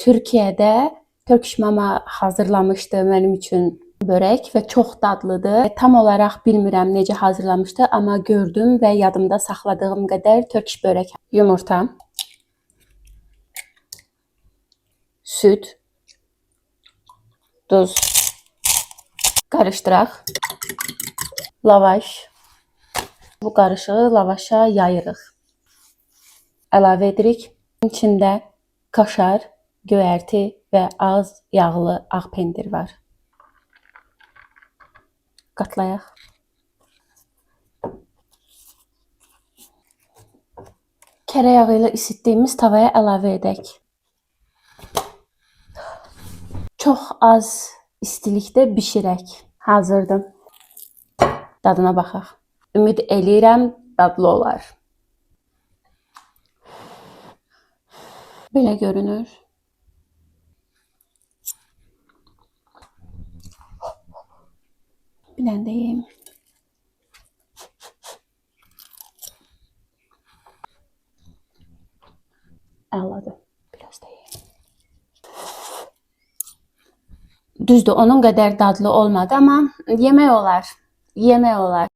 Türkiyədə Turkish Mama hazırlamışdı mənim üçün börək və çox dadlıdır. Tam olaraq bilmirəm necə hazırlamışdı, amma gördüm və yadımda saxladığım qədər Turkish börək. Yumurta, süd, duz. Qarışdıraq. Lavaş. Bu qarışığı lavaşa yayırıq. Əlavə edirik. İçində kaşar, göyərti və az yağlı ağ pendir var. Qatlayaq. Kərə yağı ilə isitdiyimiz tavaya əlavə edək. Çox az istilikdə bişirək. Hazırdır. Dadına baxaq. Ümid eləyirəm dadlı olar. Belə görünür. Bir dənə də yeyim. Əladır. Biraz da yeyim. Düzdür, onun qədər dadlı olmadı, amma yemək olar. Yemək olar.